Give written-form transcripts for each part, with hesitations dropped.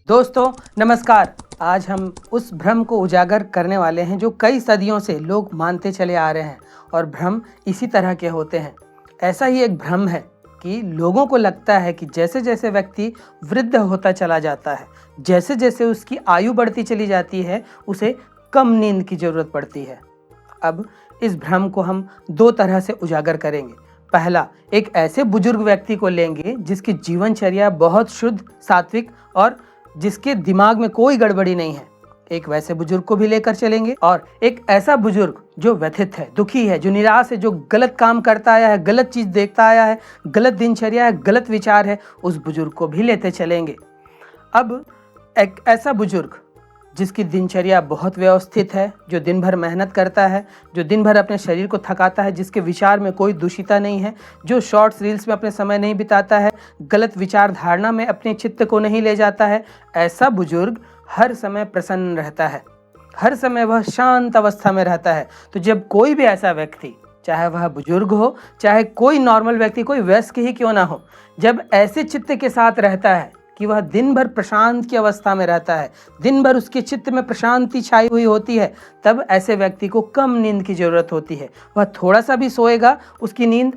दोस्तों नमस्कार। आज हम उस भ्रम को उजागर करने वाले हैं जो कई सदियों से लोग मानते चले आ रहे हैं और भ्रम इसी तरह के होते हैं। ऐसा ही एक भ्रम है कि लोगों को लगता है कि जैसे जैसे व्यक्ति वृद्ध होता चला जाता है, जैसे जैसे उसकी आयु बढ़ती चली जाती है, उसे कम नींद की ज़रूरत पड़ती है। अब इस भ्रम को हम दो तरह से उजागर करेंगे। पहला, एक ऐसे बुजुर्ग व्यक्ति को लेंगे जिसकी जीवनचर्या बहुत शुद्ध, सात्विक और जिसके दिमाग में कोई गड़बड़ी नहीं है। एक वैसे बुजुर्ग को भी लेकर चलेंगे और एक ऐसा बुजुर्ग जो व्यथित है, दुखी है, जो निराश है, जो गलत काम करता आया है, गलत चीज देखता आया है, गलत दिनचर्या है, गलत विचार है, उस बुजुर्ग को भी लेते चलेंगे। अब एक ऐसा बुजुर्ग जिसकी दिनचर्या बहुत व्यवस्थित है, जो दिन भर मेहनत करता है, जो दिन भर अपने शरीर को थकाता है, जिसके विचार में कोई दूषिता नहीं है, जो शॉर्ट्स रील्स में अपने समय नहीं बिताता है, गलत विचार धारणा में अपने चित्त को नहीं ले जाता है, ऐसा बुजुर्ग हर समय प्रसन्न रहता है, हर समय वह शांत अवस्था में रहता है। तो जब कोई भी ऐसा व्यक्ति, चाहे वह बुजुर्ग हो, चाहे कोई नॉर्मल व्यक्ति, कोई वयस्क ही क्यों ना हो, जब ऐसे चित्त के साथ रहता है कि वह दिन भर प्रशांत की अवस्था में रहता है, दिन भर उसके चित्त में प्रशांति छाई हुई होती है, तब ऐसे व्यक्ति को कम नींद की ज़रूरत होती है। वह थोड़ा सा भी सोएगा, उसकी नींद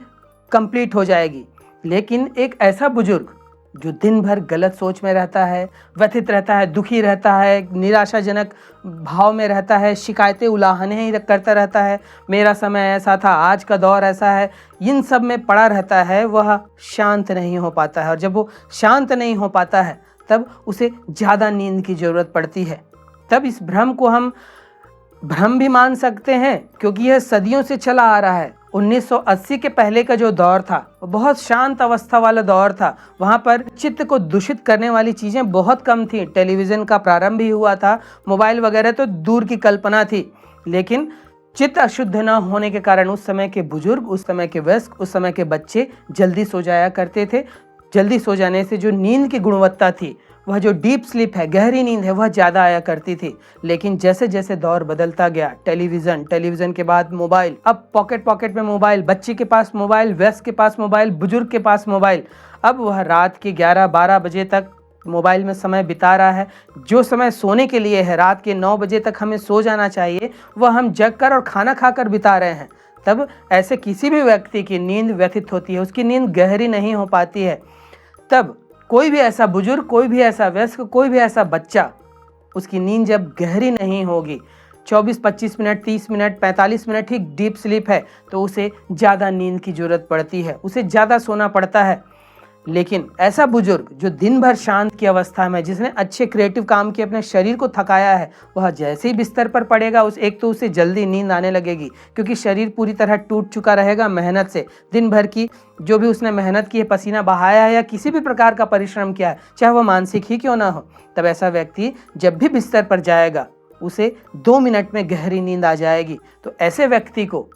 कंप्लीट हो जाएगी। लेकिन एक ऐसा बुजुर्ग जो दिन भर गलत सोच में रहता है, व्यथित रहता है, दुखी रहता है, निराशाजनक भाव में रहता है, शिकायतें उलाहने ही करता रहता है, मेरा समय ऐसा था, आज का दौर ऐसा है, इन सब में पड़ा रहता है, वह शांत नहीं हो पाता है। और जब वो शांत नहीं हो पाता है तब उसे ज़्यादा नींद की ज़रूरत पड़ती है। तब इस भ्रम को हम भ्रम भी मान सकते हैं, क्योंकि यह सदियों से चला आ रहा है। 1980 के पहले का जो दौर था वो बहुत शांत अवस्था वाला दौर था। वहाँ पर चित्त को दूषित करने वाली चीज़ें बहुत कम थी। टेलीविज़न का प्रारंभ ही हुआ था, मोबाइल वगैरह तो दूर की कल्पना थी। लेकिन चित्त अशुद्ध न होने के कारण उस समय के बुजुर्ग, उस समय के वयस्क, उस समय के बच्चे जल्दी सो जाया करते थे। जल्दी सो जाने से जो नींद की गुणवत्ता थी, वह जो डीप स्लीप है, गहरी नींद है, वह ज़्यादा आया करती थी। लेकिन जैसे जैसे दौर बदलता गया, टेलीविज़न के बाद मोबाइल, अब पॉकेट में मोबाइल, बच्चे के पास मोबाइल, वयस्क के पास मोबाइल, बुजुर्ग के पास मोबाइल, अब वह रात के 11-12 बजे तक मोबाइल में समय बिता रहा है। जो समय सोने के लिए है, रात के 9 बजे तक हमें सो जाना चाहिए, वह हम जग कर और खाना खाकर बिता रहे हैं। तब ऐसे किसी भी व्यक्ति की नींद व्यथित होती है, उसकी नींद गहरी नहीं हो पाती है। तब कोई भी ऐसा बुजुर्ग, कोई भी ऐसा वयस्क, कोई भी ऐसा बच्चा, उसकी नींद जब गहरी नहीं होगी, 24-25 मिनट, 30 मिनट, 45 मिनट ही डीप स्लीप है, तो उसे ज़्यादा नींद की ज़रूरत पड़ती है, उसे ज़्यादा सोना पड़ता है। लेकिन ऐसा बुजुर्ग जो दिन भर शांत की अवस्था में, जिसने अच्छे क्रिएटिव काम किए, अपने शरीर को थकाया है, वह जैसे ही बिस्तर पर पड़ेगा, उसे जल्दी नींद आने लगेगी, क्योंकि शरीर पूरी तरह टूट चुका रहेगा मेहनत से। दिन भर की जो भी उसने मेहनत की है, पसीना बहाया है या किसी भी प्रकार का परिश्रम किया है, चाहे वह मानसिक ही क्यों ना हो, तब ऐसा व्यक्ति जब भी बिस्तर पर जाएगा, उसे 2 मिनट में गहरी नींद आ जाएगी। तो ऐसे व्यक्ति को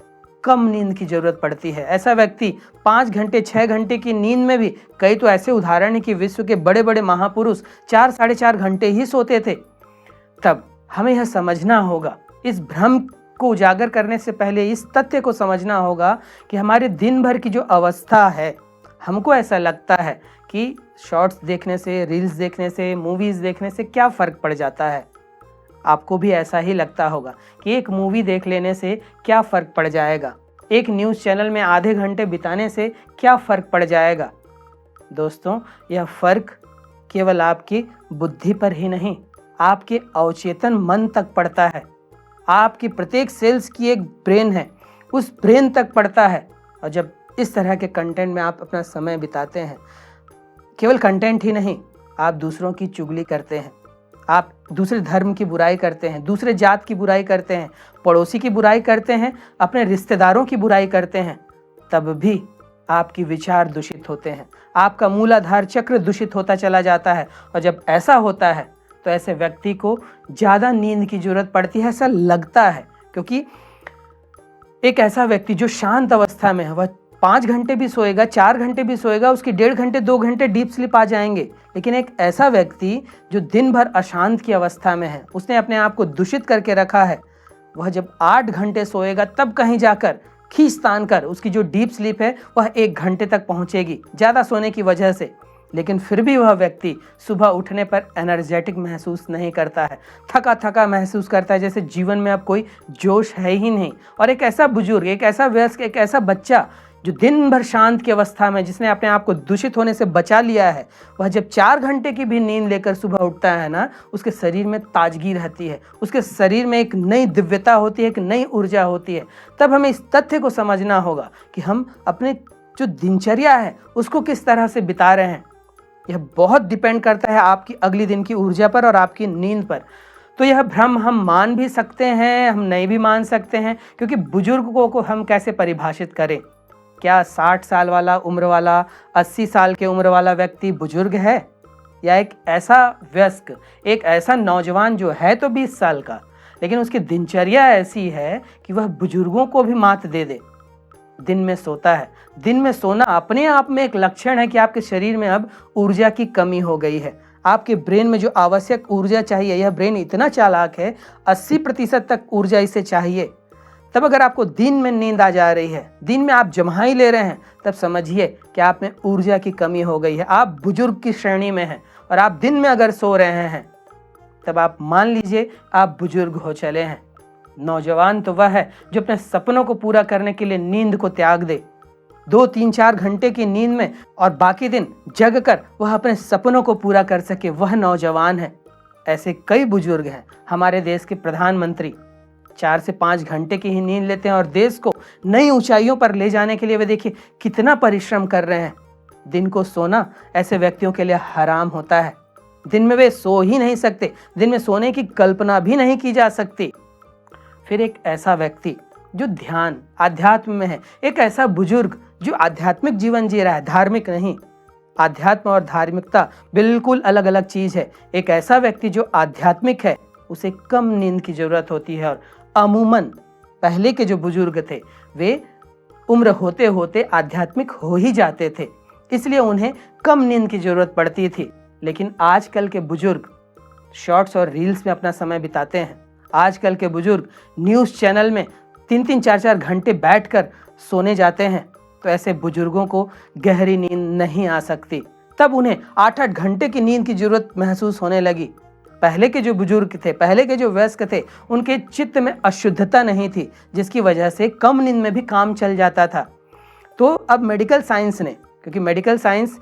कम नींद की जरूरत पड़ती है। ऐसा व्यक्ति 5 घंटे, 6 घंटे की नींद में भी, कई तो ऐसे उदाहरण है कि विश्व के बड़े बड़े महापुरुष 4-4.5 घंटे ही सोते थे। तब हमें यह समझना होगा, इस भ्रम को उजागर करने से पहले इस तथ्य को समझना होगा कि हमारे दिन भर की जो अवस्था है, हमको ऐसा लगता है कि शॉर्ट्स देखने से, रील्स देखने से, मूवीज़ देखने से क्या फ़र्क पड़ जाता है। आपको भी ऐसा ही लगता होगा कि एक मूवी देख लेने से क्या फ़र्क पड़ जाएगा, एक न्यूज़ चैनल में आधे घंटे बिताने से क्या फ़र्क पड़ जाएगा। दोस्तों, यह फ़र्क केवल आपकी बुद्धि पर ही नहीं, आपके अवचेतन मन तक पड़ता है। आपकी प्रत्येक सेल्स की एक ब्रेन है, उस ब्रेन तक पड़ता है। और जब इस तरह के कंटेंट में आप अपना समय बिताते हैं, केवल कंटेंट ही नहीं, आप दूसरों की चुगली करते हैं, आप दूसरे धर्म की बुराई करते हैं, दूसरे जात की बुराई करते हैं, पड़ोसी की बुराई करते हैं, अपने रिश्तेदारों की बुराई करते हैं, तब भी आपके विचार दूषित होते हैं, आपका मूलाधार चक्र दूषित होता चला जाता है। और जब ऐसा होता है तो ऐसे व्यक्ति को ज़्यादा नींद की जरूरत पड़ती है, ऐसा लगता है। क्योंकि एक ऐसा व्यक्ति जो शांत अवस्था में है, वह 5 घंटे भी सोएगा, 4 घंटे भी सोएगा, उसकी 1.5 घंटे, 2 घंटे डीप स्लीप आ जाएंगे। लेकिन एक ऐसा व्यक्ति जो दिन भर अशांत की अवस्था में है, उसने अपने आप को दूषित करके रखा है, वह जब 8 घंटे सोएगा, तब कहीं जाकर खींच तान कर उसकी जो डीप स्लीप है वह 1 घंटे तक पहुंचेगी, ज़्यादा सोने की वजह से। लेकिन फिर भी वह व्यक्ति सुबह उठने पर एनर्जेटिक महसूस नहीं करता है, थका थका महसूस करता है, जैसे जीवन में अब कोई जोश है ही नहीं। और एक ऐसा बुजुर्ग, एक ऐसा वयस्क, एक ऐसा बच्चा जो दिन भर शांत की अवस्था में, जिसने अपने आप को दूषित होने से बचा लिया है, वह जब 4 घंटे की भी नींद लेकर सुबह उठता है ना, उसके शरीर में ताजगी रहती है, उसके शरीर में एक नई दिव्यता होती है, एक नई ऊर्जा होती है। तब हमें इस तथ्य को समझना होगा कि हम अपने जो दिनचर्या है उसको किस तरह से बिता रहे हैं। यह बहुत डिपेंड करता है आपकी अगली दिन की ऊर्जा पर और आपकी नींद पर। तो यह भ्रम हम मान भी सकते हैं, हम नहीं भी मान सकते हैं, क्योंकि बुजुर्गों को हम कैसे परिभाषित करें? क्या 60 साल वाला उम्र वाला, 80 साल के उम्र वाला व्यक्ति बुजुर्ग है? या एक ऐसा वयस्क, एक ऐसा नौजवान जो है तो 20 साल का, लेकिन उसकी दिनचर्या ऐसी है कि वह बुजुर्गों को भी मात दे दे, दिन में सोता है। दिन में सोना अपने आप में एक लक्षण है कि आपके शरीर में अब ऊर्जा की कमी हो गई है। आपके ब्रेन में जो आवश्यक ऊर्जा चाहिए, यह ब्रेन इतना चालाक है, 80% तक ऊर्जा इसे चाहिए। तब अगर आपको दिन में नींद आ जा रही है, दिन में आप जम्हाई ले रहे हैं, तब समझिए कि आप में ऊर्जा की कमी हो गई है। आप बुजुर्ग की श्रेणी में हैं और आप दिन में अगर सो रहे हैं, तब आप मान लीजिए आप बुजुर्ग हो चले हैं। नौजवान तो वह है जो अपने सपनों को पूरा करने के लिए नींद को त्याग दे, 2, 3, 4 घंटे की नींद में, और बाकी दिन जग कर वह अपने सपनों को पूरा कर सके, वह नौजवान है। ऐसे कई बुजुर्ग हैं। हमारे देश के प्रधानमंत्री 4 से 5 घंटे की ही नींद लेते हैं और देश को नई ऊंचाइयों पर ले जाने के लिए वे देखिए कितना परिश्रम कर रहे हैं। दिन को सोना ऐसे व्यक्तियों के लिए हराम होता है। दिन में वे सो ही नहीं सकते, दिन में सोने की कल्पना भी नहीं की जा सकती। फिर एक ऐसा व्यक्ति जो ध्यान, आध्यात्म में है, एक ऐसा बुजुर्ग जो आध्यात्मिक जीवन जी रहा है, धार्मिक नहीं। आध्यात्म और धार्मिकता बिल्कुल अलग अलग चीज है। एक ऐसा व्यक्ति जो आध्यात्मिक है, उसे कम नींद की जरूरत होती है। और अमूमन पहले के जो बुजुर्ग थे, वे उम्र होते होते आध्यात्मिक हो ही जाते थे, इसलिए उन्हें कम नींद की जरूरत पड़ती थी। लेकिन आजकल के बुजुर्ग शॉर्ट्स और रील्स में अपना समय बिताते हैं। आजकल के बुजुर्ग न्यूज़ चैनल में 3-3, 4-4 घंटे बैठकर सोने जाते हैं। तो ऐसे बुजुर्गों को गहरी नींद नहीं आ सकती। तब उन्हें 8-8 घंटे की नींद की जरूरत महसूस होने लगी। पहले के जो बुजुर्ग थे, पहले के जो वयस्क थे, उनके चित्त में अशुद्धता नहीं थी, जिसकी वजह से कम नींद में भी काम चल जाता था। तो अब मेडिकल साइंस ने, क्योंकि मेडिकल साइंस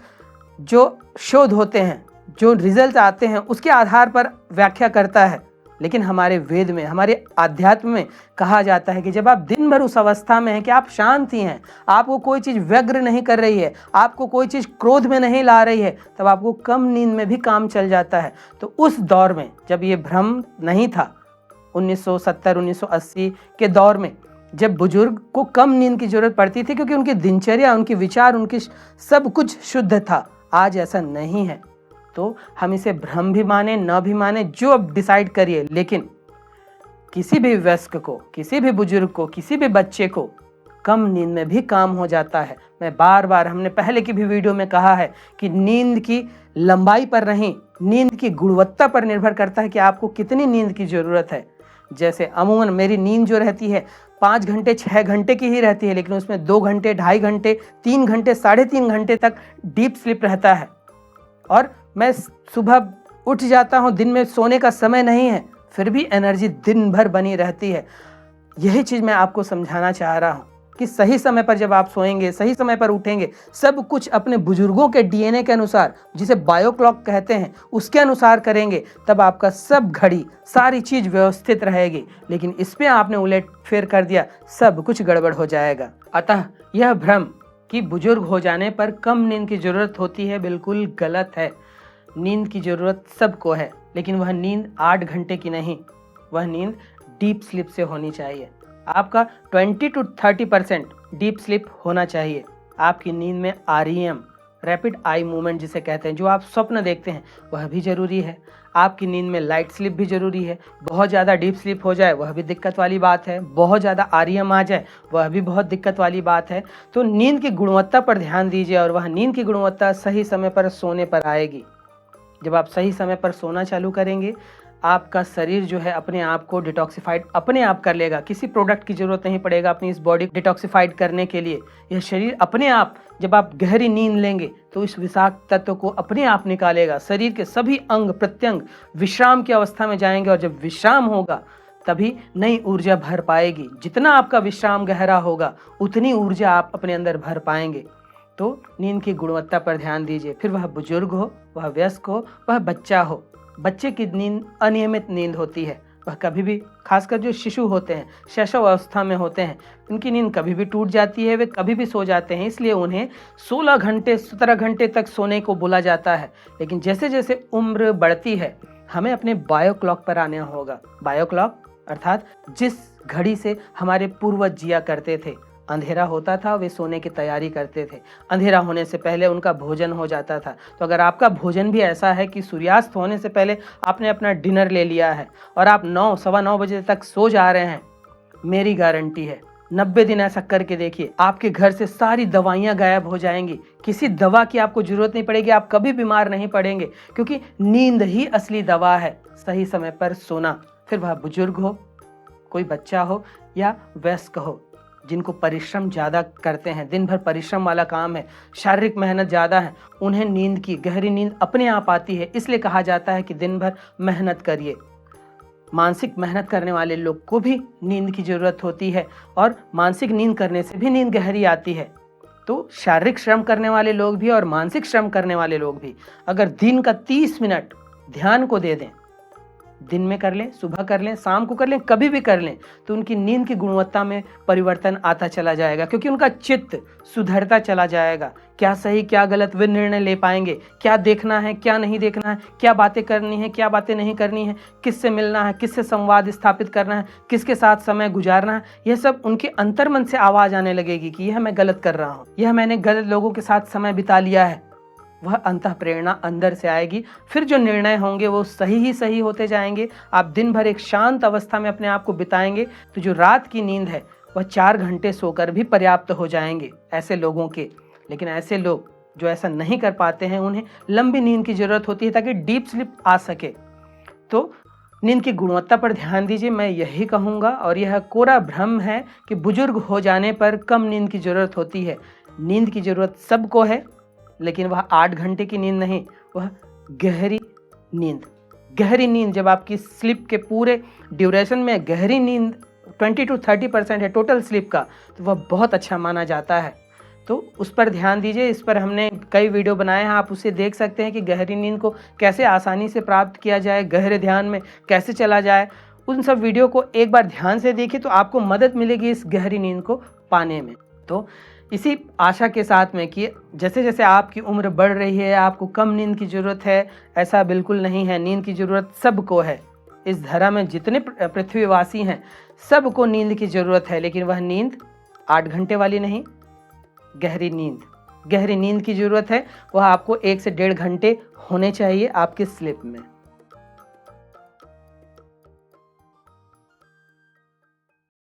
जो शोध होते हैं, जो रिजल्ट आते हैं, उसके आधार पर व्याख्या करता है। लेकिन हमारे वेद में, हमारे आध्यात्म में कहा जाता है कि जब आप दिन भर उस अवस्था में हैं कि आप शांत ही हैं, आपको कोई चीज़ व्यग्र नहीं कर रही है, आपको कोई चीज़ क्रोध में नहीं ला रही है, तब आपको कम नींद में भी काम चल जाता है। तो उस दौर में जब ये भ्रम नहीं था, 1970-1980 के दौर में, जब बुजुर्ग को कम नींद की जरूरत पड़ती थी क्योंकि उनकी दिनचर्या, उनके विचार, उनकी सब कुछ शुद्ध था। आज ऐसा नहीं है। तो हम इसे भ्रम भी माने, न भी माने, जो अब डिसाइड करिए। लेकिन किसी भी वयस्क को, किसी भी बुजुर्ग को, किसी भी बच्चे को कम नींद में भी काम हो जाता है। मैं बार बार, हमने पहले की भी वीडियो में कहा है कि नींद की लंबाई पर नहीं, नींद की गुणवत्ता पर निर्भर करता है कि आपको कितनी नींद की जरूरत है। जैसे अमूमन मेरी नींद जो रहती है 5 घंटे 6 घंटे की ही रहती है, लेकिन उसमें 2 घंटे, 2.5 घंटे, 3 घंटे, 3.5 घंटे तक डीप स्लीप रहता है। और मैं सुबह उठ जाता हूँ, दिन में सोने का समय नहीं है, फिर भी एनर्जी दिन भर बनी रहती है। यही चीज़ मैं आपको समझाना चाह रहा हूँ कि सही समय पर जब आप सोएंगे, सही समय पर उठेंगे, सब कुछ अपने बुजुर्गों के डीएनए के अनुसार, जिसे बायो क्लॉक कहते हैं, उसके अनुसार करेंगे, तब आपका सब घड़ी, सारी चीज़ व्यवस्थित रहेगी। लेकिन इस पर आपने उलट फेर कर दिया, सब कुछ गड़बड़ हो जाएगा। अतः यह भ्रम कि बुजुर्ग हो जाने पर कम नींद की ज़रूरत होती है, बिल्कुल गलत है। नींद की ज़रूरत सबको है, लेकिन वह नींद 8 घंटे की नहीं, वह नींद डीप स्लीप से होनी चाहिए। आपका 20 to 30% डीप स्लीप होना चाहिए। आपकी नींद में REM, रैपिड आई मूवमेंट जिसे कहते हैं, जो आप स्वप्न देखते हैं, वह भी ज़रूरी है। आपकी नींद में लाइट स्लीप भी ज़रूरी है। बहुत ज़्यादा डीप स्लीप हो जाए वह भी दिक्कत वाली बात है, बहुत ज़्यादा REM आ जाए वह भी बहुत दिक्कत वाली बात है। तो नींद की गुणवत्ता पर ध्यान दीजिए, और वह नींद की गुणवत्ता सही समय पर सोने पर आएगी। जब आप सही समय पर सोना चालू करेंगे, आपका शरीर जो है अपने आप को डिटॉक्सिफाइड अपने आप कर लेगा। किसी प्रोडक्ट की ज़रूरत नहीं पड़ेगा अपनी इस बॉडी को डिटॉक्सिफाइड करने के लिए। यह शरीर अपने आप, जब आप गहरी नींद लेंगे तो इस विषाक्त तत्व को अपने आप निकालेगा। शरीर के सभी अंग प्रत्यंग विश्राम की अवस्था में जाएंगे और जब विश्राम होगा तभी नई ऊर्जा भर पाएगी। जितना आपका विश्राम गहरा होगा उतनी ऊर्जा आप अपने अंदर भर पाएंगे। तो नींद की गुणवत्ता पर ध्यान दीजिए। फिर वह बुजुर्ग हो, वह वयस्क हो, वह बच्चा हो। बच्चे की नींद अनियमित नींद होती है। वह कभी भी, खासकर जो शिशु होते हैं, शैशव अवस्था में होते हैं, उनकी नींद कभी भी टूट जाती है, वे कभी भी सो जाते हैं। इसलिए उन्हें 16 घंटे 17 घंटे तक सोने को बोला जाता है। लेकिन जैसे जैसे उम्र बढ़ती है हमें अपने बायो क्लॉक पर आना होगा। बायो क्लॉक अर्थात जिस घड़ी से हमारे पूर्वज जिया करते थे। अंधेरा होता था, वे सोने की तैयारी करते थे। अंधेरा होने से पहले उनका भोजन हो जाता था। तो अगर आपका भोजन भी ऐसा है कि सूर्यास्त होने से पहले आपने अपना डिनर ले लिया है और आप 9 सवा 9 बजे तक सो जा रहे हैं, मेरी गारंटी है 90 दिन ऐसा करके देखिए, आपके घर से सारी दवाइयाँ गायब हो जाएंगी। किसी दवा की आपको जरूरत नहीं पड़ेगी, आप कभी बीमार नहीं पड़ेंगे, क्योंकि नींद ही असली दवा है। सही समय पर सोना। फिर वह बुजुर्ग हो, कोई बच्चा हो या वयस्क हो, जिनको परिश्रम ज़्यादा करते हैं, दिन भर परिश्रम वाला काम है, शारीरिक मेहनत ज़्यादा है, उन्हें नींद की गहरी नींद अपने आप आती है। इसलिए कहा जाता है कि दिन भर मेहनत करिए। मानसिक मेहनत करने वाले लोग को भी नींद की ज़रूरत होती है और मानसिक नींद करने से भी नींद गहरी आती है। तो शारीरिक श्रम करने वाले लोग भी और मानसिक श्रम करने वाले लोग भी अगर दिन का 30 मिनट ध्यान को दे दें, दिन में कर लें, सुबह कर लें, शाम को कर लें, कभी भी कर लें, तो उनकी नींद की गुणवत्ता में परिवर्तन आता चला जाएगा, क्योंकि उनका चित्त सुधरता चला जाएगा। क्या सही क्या गलत वे निर्णय ले पाएंगे। क्या देखना है, क्या नहीं देखना है, क्या बातें करनी है, क्या बातें नहीं करनी है, किससे मिलना है, किससे संवाद स्थापित करना है, किसके साथ समय गुजारना है, यह सब उनके अंतर्मन से आवाज़ आने लगेगी कि यह मैं गलत कर रहा हूँ, यह मैंने गलत लोगों के साथ समय बिता लिया है। वह अंतः प्रेरणा अंदर से आएगी। फिर जो निर्णय होंगे वो सही ही सही होते जाएंगे। आप दिन भर एक शांत अवस्था में अपने आप को बिताएंगे तो जो रात की नींद है वह 4 घंटे सोकर भी पर्याप्त हो जाएंगे ऐसे लोगों के। लेकिन ऐसे लोग जो ऐसा नहीं कर पाते हैं उन्हें लंबी नींद की जरूरत होती है ताकि डीप स्लीप आ सके। तो नींद की गुणवत्ता पर ध्यान दीजिए, मैं यही कहूँगा। और यह कोरा भ्रम है कि बुजुर्ग हो जाने पर कम नींद की जरूरत होती है। नींद की जरूरत सबको है, लेकिन वह 8 घंटे की नींद नहीं, वह गहरी नींद। गहरी नींद जब आपकी स्लीप के पूरे ड्यूरेशन में गहरी नींद 20 to 30% है टोटल स्लीप का, तो वह बहुत अच्छा माना जाता है। तो उस पर ध्यान दीजिए। इस पर हमने कई वीडियो बनाए हैं, आप उसे देख सकते हैं कि गहरी नींद को कैसे आसानी से प्राप्त किया जाए, गहरे ध्यान में कैसे चला जाए। उन सब वीडियो को एक बार ध्यान से देखिए तो आपको मदद मिलेगी इस गहरी नींद को पाने में। तो इसी आशा के साथ में कि जैसे जैसे आपकी उम्र बढ़ रही है आपको कम नींद की ज़रूरत है, ऐसा बिल्कुल नहीं है। नींद की ज़रूरत सबको है। इस धरा में जितने पृथ्वीवासी हैं सबको नींद की ज़रूरत है, लेकिन वह नींद 8 घंटे वाली नहीं, गहरी नींद की ज़रूरत है। वह आपको 1 से 1.5 घंटे होने चाहिए आपके स्लीप में।